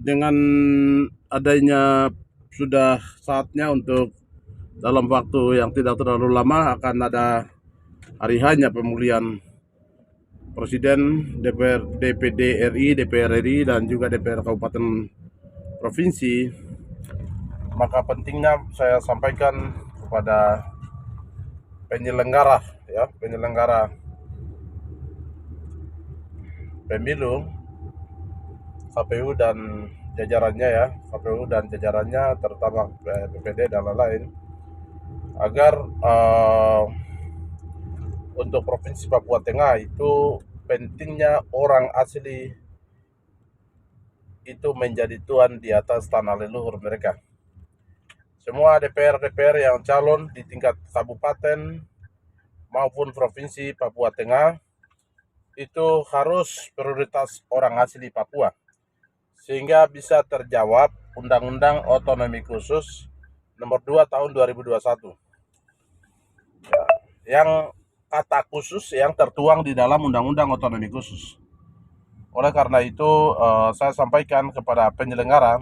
Dengan adanya sudah saatnya untuk dalam waktu yang tidak terlalu lama akan ada hari hanya pemulihan Presiden, DPR, DPD RI, DPR RI, dan juga DPR Kabupaten Provinsi. Maka pentingnya saya sampaikan kepada penyelenggara, ya, penyelenggara pemilu, KPU dan jajarannya, ya, KPU dan jajarannya terutama BPD dan lain-lain, agar untuk Provinsi Papua Tengah itu pentingnya orang asli itu menjadi tuan di atas tanah leluhur mereka. Semua DPR yang calon di tingkat kabupaten maupun Provinsi Papua Tengah itu harus prioritas orang asli Papua, sehingga bisa terjawab Undang-Undang Otonomi Khusus Nomor 2 Tahun 2021 yang kata khusus yang tertuang di dalam Undang-Undang Otonomi Khusus. Oleh karena itu, saya sampaikan kepada penyelenggara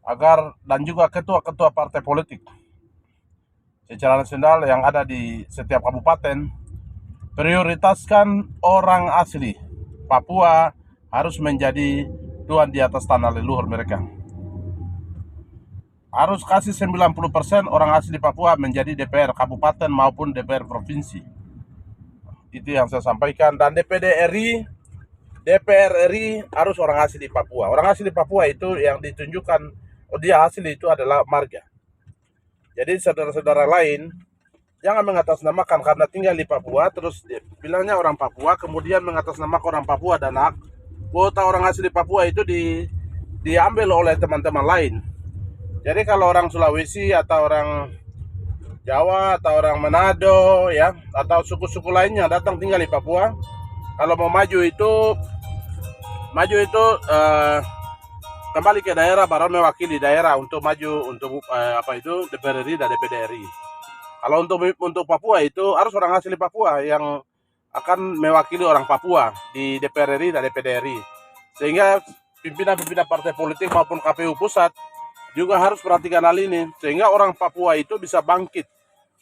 agar dan juga ketua-ketua partai politik secara nasional yang ada di setiap kabupaten, prioritaskan orang asli Papua harus menjadi tuan di atas tanah leluhur mereka. Harus kasih 90% orang asli Papua menjadi DPR kabupaten maupun DPR provinsi. Itu yang saya sampaikan. Dan DPR RI harus orang asli Papua. Orang asli Papua itu yang ditunjukkan, oh dia asli itu adalah marga. Jadi saudara-saudara lain jangan mengatasnamakan karena tinggal di Papua terus bilangnya orang Papua, kemudian mengatasnamakan orang Papua dan hak kuota orang asli Papua itu diambil oleh teman-teman lain. Jadi kalau orang Sulawesi atau orang Jawa atau orang Manado, ya, atau suku-suku lainnya datang tinggal di Papua, kalau mau maju itu kembali ke daerah baru mewakili daerah untuk maju untuk DPR RI dan DPD RI. Kalau untuk Papua itu harus orang asli Papua yang akan mewakili orang Papua di DPR RI dan DPD RI. Sehingga pimpinan-pimpinan partai politik maupun KPU pusat juga harus perhatikan hal ini, sehingga orang Papua itu bisa bangkit.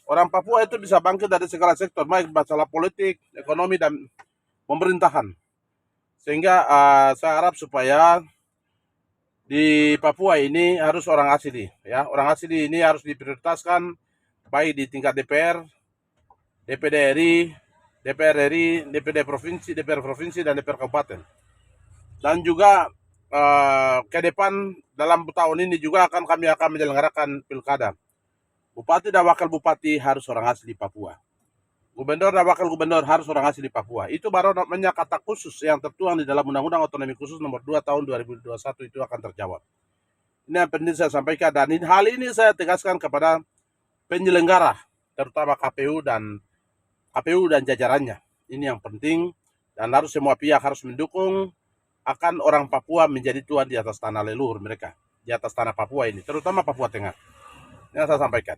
Orang Papua itu bisa bangkit dari segala sektor, baik masalah politik, ekonomi, dan pemerintahan. Sehingga saya harap supaya di Papua ini harus orang asli, ya. Orang asli ini harus diprioritaskan baik di tingkat DPR, DPD RI, DPR RI, DPD provinsi, DPR provinsi, dan DPR kabupaten. Dan juga ke depan dalam tahun ini juga kami akan menyelenggarakan pilkada. Bupati dan wakil bupati harus orang asli Papua. Gubernur dan wakil gubernur harus orang asli Papua. Itu baru namanya kata khusus yang tertuang di dalam Undang-Undang Otonomi Khusus Nomor 2 Tahun 2021 itu akan terjawab. Ini yang penting saya sampaikan, dan hal ini saya tegaskan kepada penyelenggara, terutama KPU dan jajarannya. Ini yang penting, dan harus semua pihak harus mendukung akan orang Papua menjadi tuan di atas tanah leluhur mereka, di atas tanah Papua ini, terutama Papua Tengah. Yang saya sampaikan.